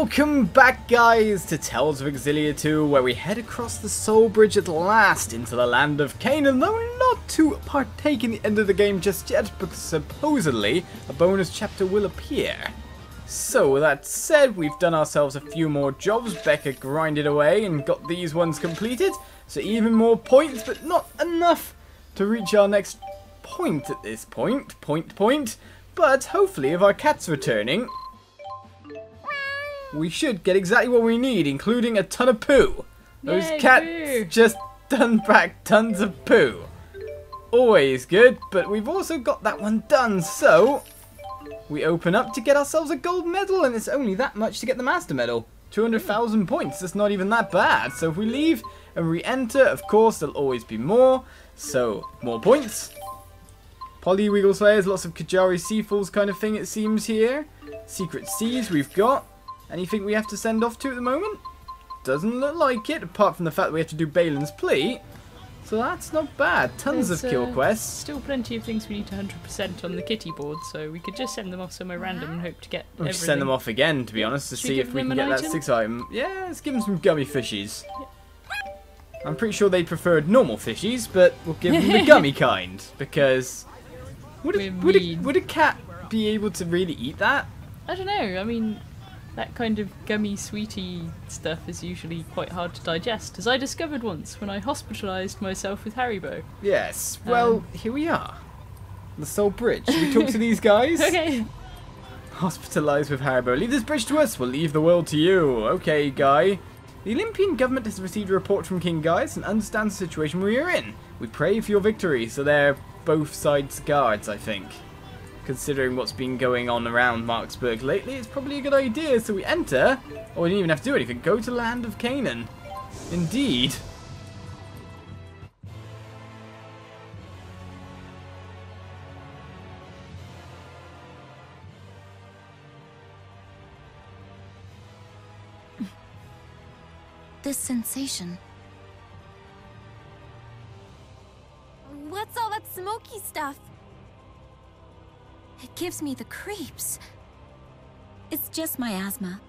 Welcome back, guys, to Tales of Xillia 2, where we head across the Soul Bridge at last into the land of Canaan, though we're not to partake in the end of the game just yet, because supposedly a bonus chapter will appear. So, with that said, we've done ourselves a few more jobs. Becca grinded away and got these ones completed, so even more points, but not enough to reach our next point at this point. But hopefully, if our cat's returning, we should get exactly what we need, including a ton of poo. Those cats just done back tons of poo. Always good, but we've also got that one done, so we open up to get ourselves a gold medal, and it's only that much to get the master medal. 200,000 points, that's not even that bad. So if we leave and re-enter, of course, there'll always be more. So, more points. Polywiggle Slayers, lots of Kajari Seafalls kind of thing it seems here. Secret Seas we've got. Anything we have to send off to at the moment? Doesn't look like it, apart from the fact that we have to do Balin's Plea. So that's not bad. Tons of kill quests. Still plenty of things we need to 100% on the kitty board, so we could just send them off somewhere random and hope to get everything. Send them off again, to be honest, to see if we can get that 6 item. Yeah, let's give them some gummy fishies. Yeah. I'm pretty sure they preferred normal fishies, but we'll give them the gummy kind, because would a cat be able to really eat that? I don't know. I mean, that kind of gummy sweetie stuff is usually quite hard to digest, as I discovered once when I hospitalised myself with Haribo. Yes, well, here we are. The Soul Bridge. Should we talk to these guys? Okay. Hospitalised with Haribo. Leave this bridge to us, we'll leave the world to you. Okay, Guy. The Olympian government has received a report from King Gaius and understands the situation we are in. We pray for your victory, so they're both sides guards, I think. Considering what's been going on around Marksburg lately, it's probably a good idea. So we enter, or we didn't even have to do anything, go to the land of Canaan. Indeed. This sensation. What's all that smoky stuff? It gives me the creeps. It's just my asthma.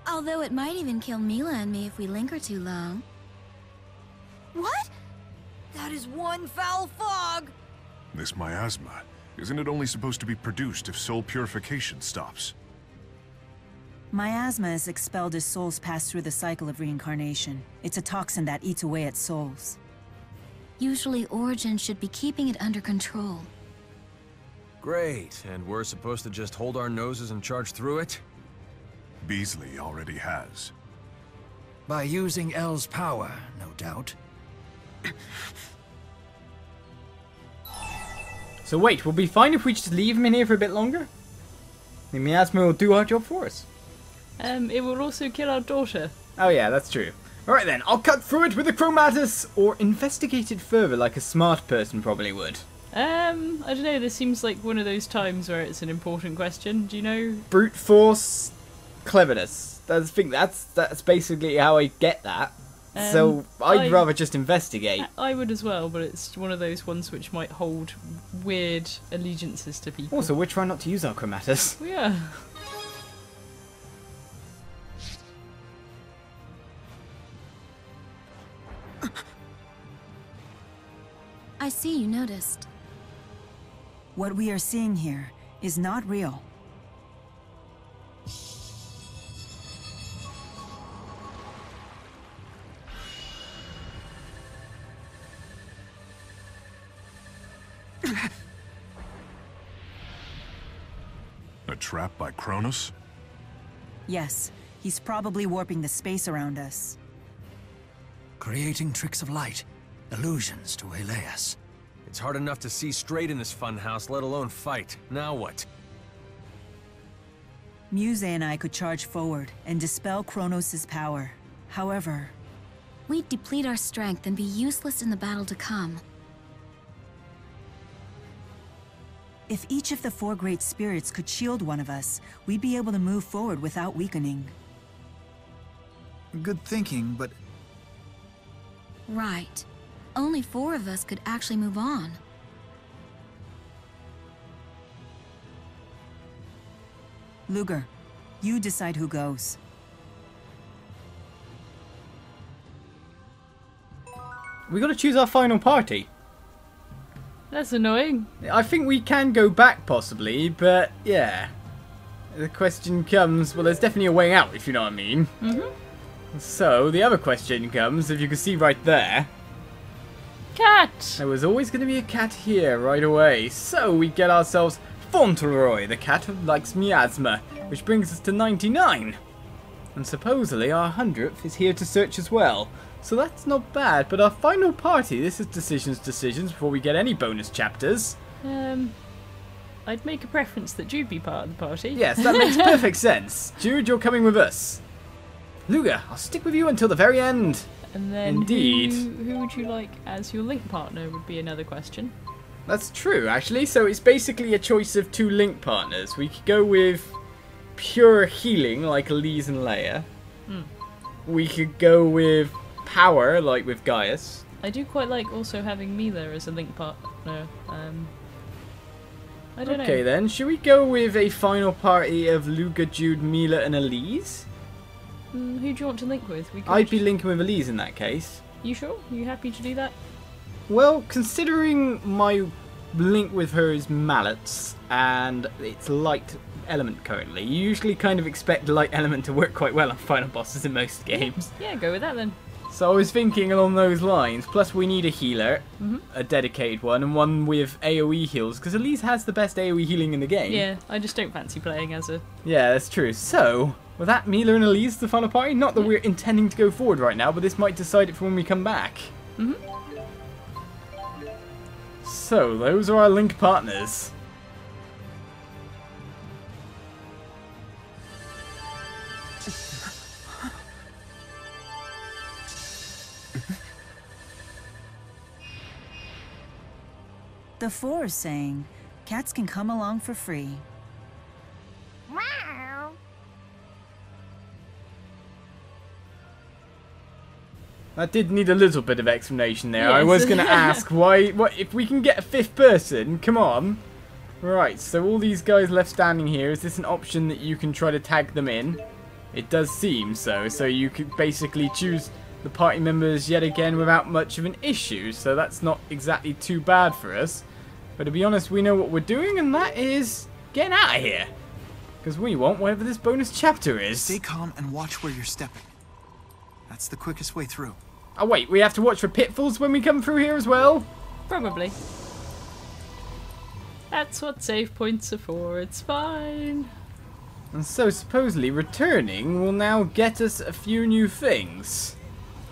Although it might even kill Mila and me if we linger too long. What? That is one foul fog! This miasma, isn't it only supposed to be produced if soul purification stops? Miasma is expelled as souls pass through the cycle of reincarnation. It's a toxin that eats away at souls. Usually Origin should be keeping it under control. Great, and we're supposed to just hold our noses and charge through it? Beasley already has. By using L's power, no doubt. So wait, we'll be fine if we just leave him in here for a bit longer? The miasma will do our job for us. It will also kill our daughter. Oh yeah, that's true. Alright then, I'll cut through it with a chromatus, or investigate it further like a smart person probably would. I don't know, this seems like one of those times where it's an important question. Do you know? Brute force, cleverness. I think that's basically how I get that. So I'd rather just investigate. I would as well, but it's one of those ones which might hold weird allegiances to people. Also, we're trying not to use our chromatus. Yeah. I see you noticed. What we are seeing here is not real. A trap by Cronus? Yes, he's probably warping the space around us. Creating tricks of light, illusions to waylay us. It's hard enough to see straight in this funhouse, let alone fight. Now what? Muse and I could charge forward and dispel Kronos' power. However, We'd deplete our strength and be useless in the battle to come. if each of the four great spirits could shield one of us, we'd be able to move forward without weakening. Good thinking, but... Right. Only 4 of us could actually move on. Luger, You decide who goes. We got to choose our final party. That's annoying. I think we can go back possibly, but yeah. The question comes, well, there's definitely a way out, if you know what I mean. So, the other question comes, if you can see right there. Cat! There was always going to be a cat here right away. So, we get ourselves Fauntleroy, the cat who likes miasma, which brings us to 99. And supposedly our 100th is here to search as well. So that's not bad, but our final party, this is decisions before we get any bonus chapters. I'd make a preference that Jude be part of the party. Yes, that makes perfect sense. Jude, you're coming with us. Luga, I'll stick with you until the very end. And then Indeed. Who would you like as your link partner would be another question. That's true, actually. So it's basically a choice of 2 link partners. We could go with pure healing, like Elise and Leia. We could go with power, like with Gaius. I do quite like also having Mila as a link partner. I don't know. Okay then, should we go with a final party of Luga, Jude, Mila and Elise? Who do you want to link with? We could... I'd be linking with Elise in that case. You sure? You happy to do that? Well, considering my link with her is mallets, and it's light element currently, you usually kind of expect light element to work quite well on final bosses in most games. Yeah, go with that then. So I was thinking along those lines, plus we need a healer, a dedicated one, and one with AoE heals, because Elise has the best AoE healing in the game. Yeah, I just don't fancy playing as a... Yeah, that's true. So, with that, Mila and Elise, the final party, not that we're intending to go forward right now, but this might decide it for when we come back. So, those are our link partners. The 4 is saying cats can come along for free. That did need a little bit of explanation there. Yes. I was going to ask why, if we can get a 5th person, come on. Right, so all these guys left standing here, is this an option that you can try to tag them in? It does seem so, so you could basically choose the party members yet again without much of an issue, so that's not exactly too bad for us. But to be honest, we know what we're doing, and that is getting out of here. Because we want whatever this bonus chapter is. Stay calm and watch where you're stepping. That's the quickest way through. Oh wait, we have to watch for pitfalls when we come through here as well? Probably. That's what save points are for, it's fine. And so supposedly returning will now get us a few new things.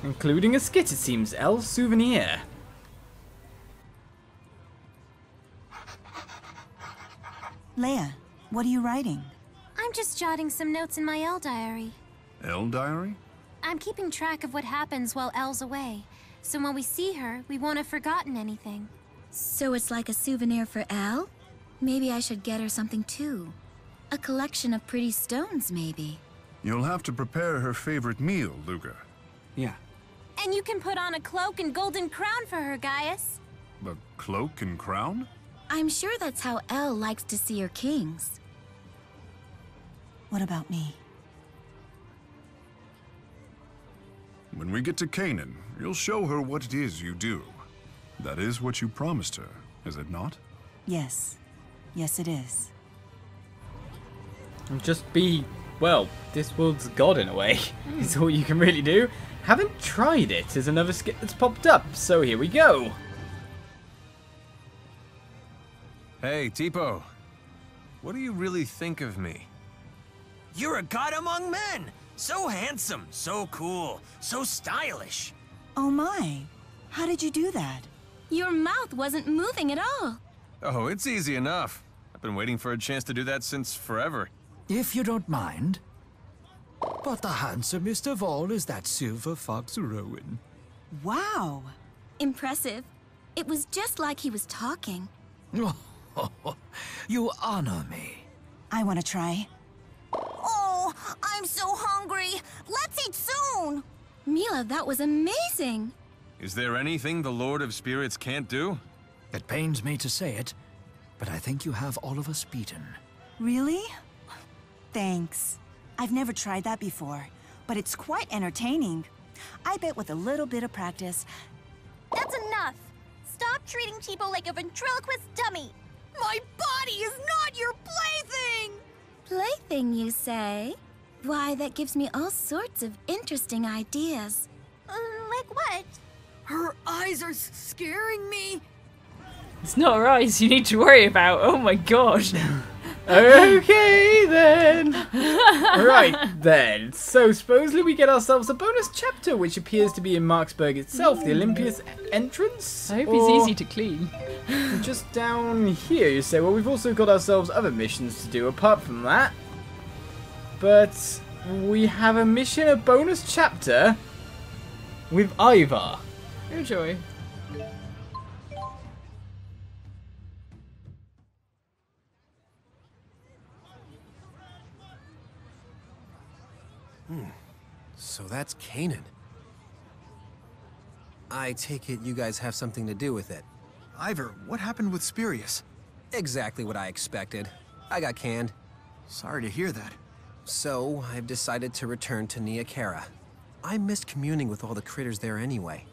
Including a Skit, it seems, El's souvenir. Leia, what are you writing? I'm just jotting some notes in my Elle diary. Elle diary? I'm keeping track of what happens while Elle's away, so when we see her, we won't have forgotten anything. So it's like a souvenir for Elle? Maybe I should get her something too. A collection of pretty stones, maybe. You'll have to prepare her favorite meal, Luga. Yeah. And you can put on a cloak and golden crown for her, Gaius. A cloak and crown? I'm sure that's how Elle likes to see her kings. What about me? When we get to Canaan, you'll show her what it is you do. That is what you promised her, is it not? Yes. Yes, it is. And just be, well, this world's god in a way. Is all you can really do. Haven't tried it is another Skit that's popped up, so here we go. Hey, Tipo. What do you really think of me? You're a god among men! So handsome, so cool, so stylish. Oh my. How did you do that? Your mouth wasn't moving at all. Oh, it's easy enough. I've been waiting for a chance to do that since forever. If you don't mind. But the handsomest of all is that silver fox Rowan. Wow. Impressive. It was just like he was talking. You honor me. I want to try. Oh, I'm so hungry. Let's eat soon. Mila, that was amazing. Is there anything the Lord of Spirits can't do? It pains me to say it, but I think you have all of us beaten. Really? Thanks. I've never tried that before, but it's quite entertaining. I bet with a little bit of practice... That's enough! Stop treating Tipo like a ventriloquist dummy! My body is not your plaything! Plaything, you say? Why, that gives me all sorts of interesting ideas. Like what? Her eyes are scaring me! It's not her eyes you need to worry about. Oh my gosh. Okay then. Right then. So supposedly we get ourselves a bonus chapter, which appears to be in Marksburg itself, the Olympia's entrance. I hope he's easy to clean. Just down here, you say. Well, we've also got ourselves other missions to do apart from that. But we have a mission, a bonus chapter with Ivar. Oh joy. So that's Canaan. I take it you guys have something to do with it. Ivar, what happened with Spirius? Exactly what I expected. I got canned. Sorry to hear that. So, I've decided to return to Niakara. I missed communing with all the critters there anyway.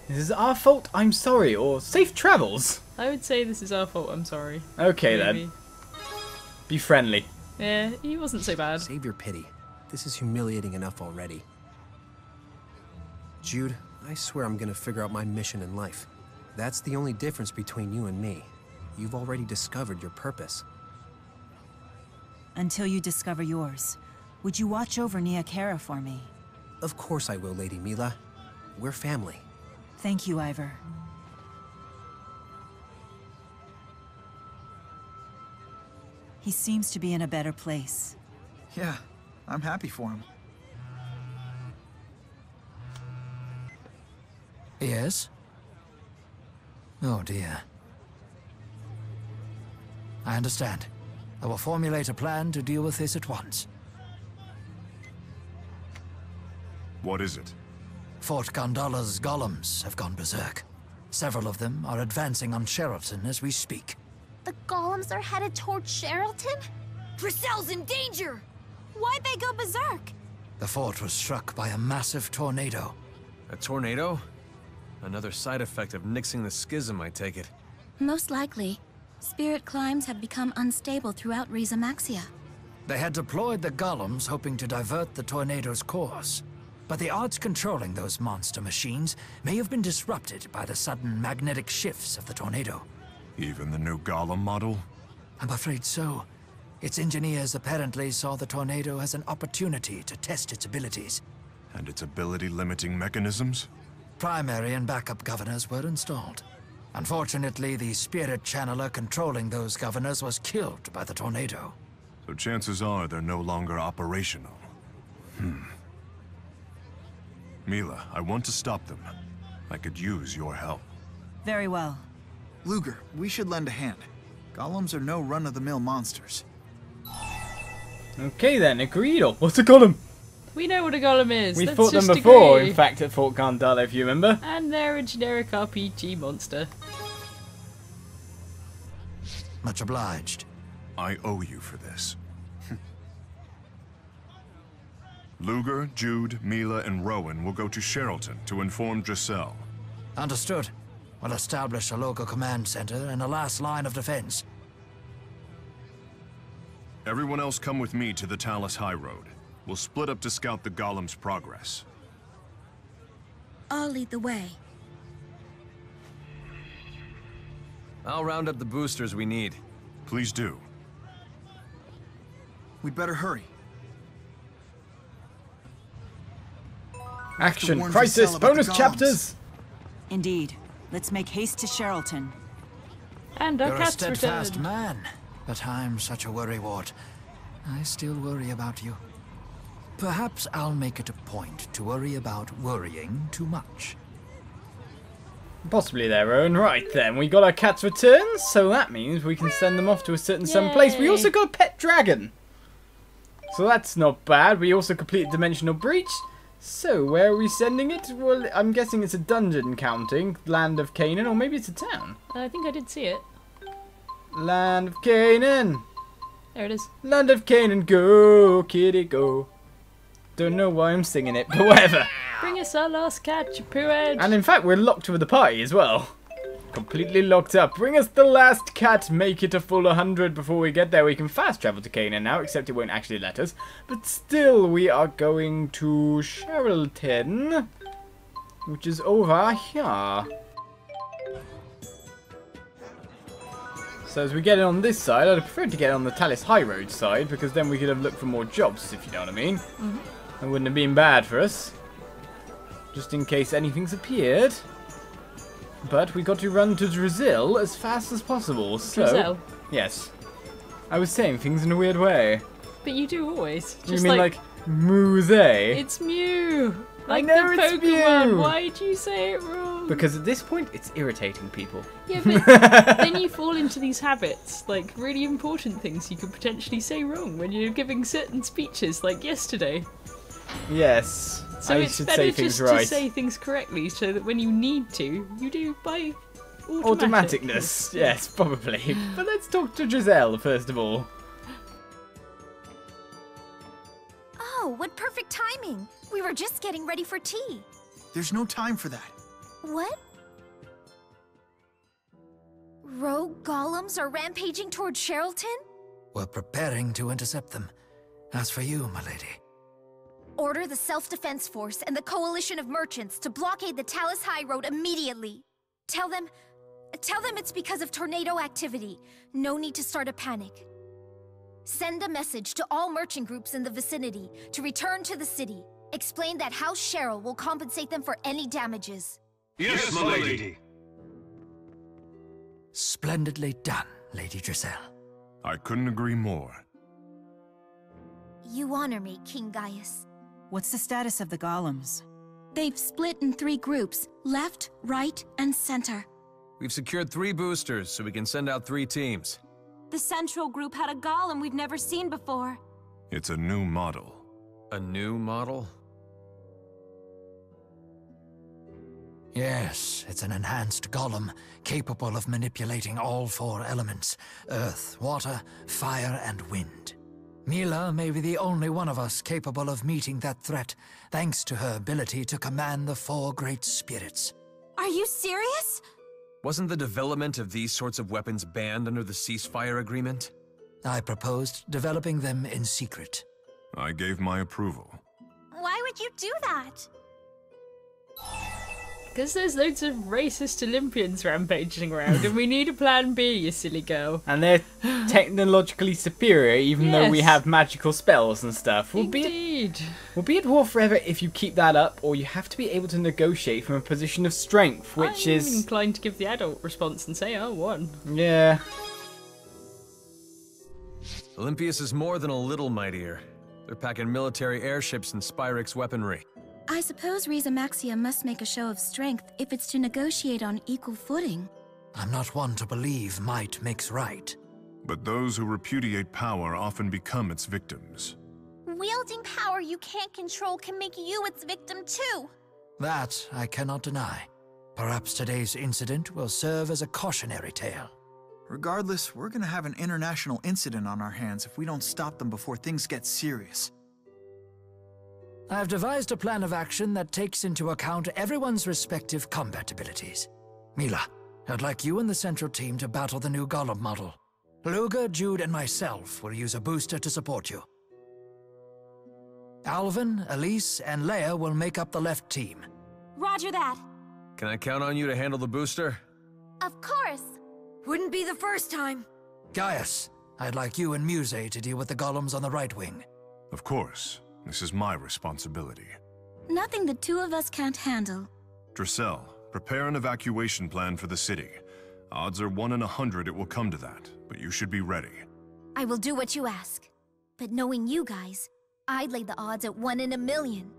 This is our fault, I'm sorry, or safe travels. I would say this is our fault, I'm sorry. Okay Maybe. then. Be friendly. Yeah, he wasn't so bad. Save your pity. This is humiliating enough already. Jude, I swear I'm gonna figure out my mission in life. That's the only difference between you and me. You've already discovered your purpose. Until you discover yours. Would you watch over Niakara for me? Of course I will, Lady Mila. We're family. Thank you, Ivar. He seems to be in a better place. Yeah, I'm happy for him. Yes? Oh dear. I understand. I will formulate a plan to deal with this at once. What is it? Fort Gondola's golems have gone berserk. Several of them are advancing on Sheraton as we speak. The golems are headed towards Sheraton? Briselle's in danger! Why'd they go berserk? The fort was struck by a massive tornado. A tornado? Another side effect of nixing the schism, I take it. Most likely. Spirit climbs have become unstable throughout Riza Maxia. They had deployed the golems hoping to divert the tornado's course. But the odds controlling those monster machines may have been disrupted by the sudden magnetic shifts of the tornado. Even the new Golem model? I'm afraid so. Its engineers apparently saw the tornado as an opportunity to test its abilities. And its ability-limiting mechanisms? Primary and backup governors were installed. Unfortunately, the spirit channeler controlling those governors was killed by the tornado. So chances are they're no longer operational. Mila, I want to stop them. I could use your help. Very well. Luger, we should lend a hand. Golems are no run-of-the-mill monsters. Okay then, agreed. Or what's a golem? We know what a golem is. We Let's fought them just before, agree. in fact, at Fort Gondola, if you remember. And they're a generic RPG monster. Much obliged. I owe you for this. Luger, Jude, Mila, and Rowan will go to Sheraton to inform Giselle. Understood. We'll establish a local command center and a last line of defense. Everyone else come with me to the Talus High Road. We'll split up to scout the Golem's progress. I'll lead the way. I'll round up the boosters we need. Please do. We'd better hurry. Action, warn crisis, Giselle about the bonus golems. chapters. Indeed. Let's make haste to Sheraton. And our You're a cat's steadfast returned. man, but I'm such a worrywart. I still worry about you. Perhaps I'll make it a point to worry about worrying too much. Possibly their own. Right then, we got our cat's returns, so that means we can send them off to a certain place. We Yay. also got a pet dragon. So that's not bad. We also completed Dimensional Breach. So, where are we sending it? Well, I'm guessing it's a dungeon counting. Land of Canaan, or maybe it's a town. I think I did see it. Land of Canaan. There it is. Land of Canaan, go, kitty, go. Don't know why I'm singing it, but whatever. Bring us our last cat, you poo head. And in fact, we're locked with the party as well. Completely locked up. Bring us the last cat. Make it a full 100 before we get there. We can fast travel to Canaan now, except it won't actually let us. But still, we are going to Sherrilton, which is over here. So as we get it on this side, I'd prefer to get it on the Talis High Road side, because then we could have looked for more jobs, if you know what I mean. It wouldn't have been bad for us. Just in case anything's appeared. But we got to run to Drizzle as fast as possible. So, Drizzle? Yes. I was saying things in a weird way. But you do always. Just You mean like Muse? It's Mew. Like know the it's Pokemon. Mew. Why'd you say it wrong? Because at this point, it's irritating people. Yeah, but then you fall into these habits, like really important things you could potentially say wrong when you're giving certain speeches, like yesterday. Yes. So I it's should better say things just right. to say things correctly, so that when you need to, you do by Automaticness, yes, probably. But let's talk to Giselle first of all. Oh, what perfect timing. We were just getting ready for tea. There's no time for that. What? Rogue golems are rampaging toward Sherrilton? We're preparing to intercept them. As for you, my lady. Order the Self-Defense Force and the Coalition of Merchants to blockade the Talis High Road immediately. Tell them it's because of tornado activity. No need to start a panic. Send a message to all merchant groups in the vicinity to return to the city. Explain that House Cheryl will compensate them for any damages. Yes, my lady. Splendidly done, Lady Giselle. I couldn't agree more. You honor me, King Gaius. What's the status of the golems? They've split in 3 groups, left, right, and center. We've secured 3 boosters, so we can send out 3 teams. The central group had a golem we've never seen before. It's a new model. A new model? Yes, it's an enhanced golem, capable of manipulating all 4 elements: earth, water, fire, and wind. Mila may be the only one of us capable of meeting that threat, thanks to her ability to command the 4 great spirits. Are you serious? Wasn't the development of these sorts of weapons banned under the ceasefire agreement? I proposed developing them in secret. I gave my approval. Why would you do that? Because there's loads of racist Olympians rampaging around, and we need a plan B, you silly girl. And they're technologically superior, even though we Yes. have magical spells and stuff. We'll Indeed. be at war forever if you keep that up, or you have to be able to negotiate from a position of strength, which I'm is... inclined to give the adult response and say, oh, 1. Yeah. Olympius is more than a little mightier. They're packing military airships and Spyrix weaponry. I suppose Riza Maxia must make a show of strength if it's to negotiate on equal footing. I'm not one to believe might makes right. But those who repudiate power often become its victims. Wielding power you can't control can make you its victim too. That I cannot deny. Perhaps today's incident will serve as a cautionary tale. Regardless, we're gonna have an international incident on our hands if we don't stop them before things get serious. I've devised a plan of action that takes into account everyone's respective combat abilities. Mila, I'd like you and the central team to battle the new Golem model. Luga, Jude, and myself will use a booster to support you. Alvin, Elise, and Leia will make up the left team. Roger that. Can I count on you to handle the booster? Of course. Wouldn't be the first time. Gaius, I'd like you and Muse to deal with the golems on the right wing. Of course. This is my responsibility. Nothing the 2 of us can't handle. Dressel, prepare an evacuation plan for the city. Odds are 1 in 100 it will come to that, but you should be ready. I will do what you ask. But knowing you guys, I'd lay the odds at 1 in a million.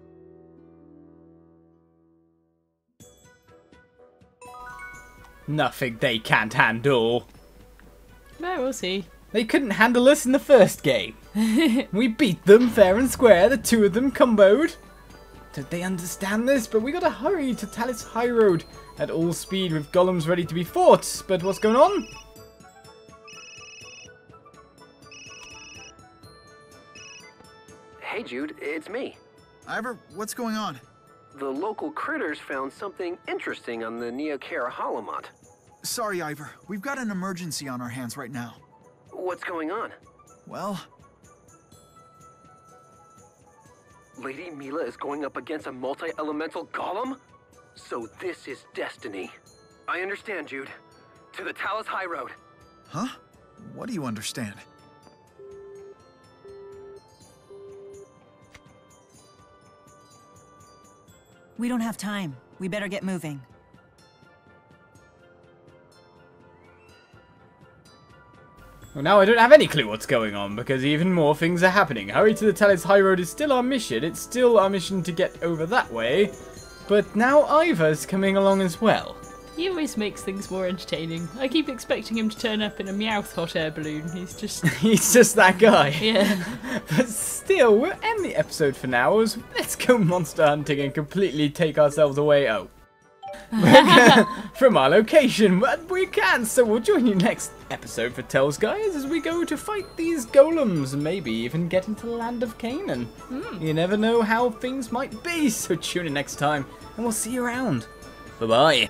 Nothing they can't handle. No, we'll see. They couldn't handle us in the first game. We beat them fair and square, the 2 of them comboed. Don't they understand this? But we gotta hurry to Talis High Road at all speed with golems ready to be fought. But what's going on? Hey Jude, it's me. Ivor, what's going on? The local critters found something interesting on the Neokara Holomont. Sorry, Ivor. We've got an emergency on our hands right now. What's going on? Well... Lady Mila is going up against a multi-elemental golem? So this is destiny. I understand, Jude. To the Talus High Road. Huh? What do you understand? We don't have time. We better get moving. Well, now I don't have any clue what's going on, because even more things are happening. Hurry to the Talus High Road is still our mission. It's still our mission to get over that way. But now Ivar's coming along as well. He always makes things more entertaining. I keep expecting him to turn up in a Meowth hot air balloon. He's just... He's just that guy. Yeah. But still, we'll end the episode for now. Let's go monster hunting and completely take ourselves away. Oh. From our location, but we can, so we'll join you next episode for Tales, guys, as we go to fight these golems and maybe even get into the land of Canaan. You never know how things might be, so tune in next time, and we'll see you around. Bye-bye.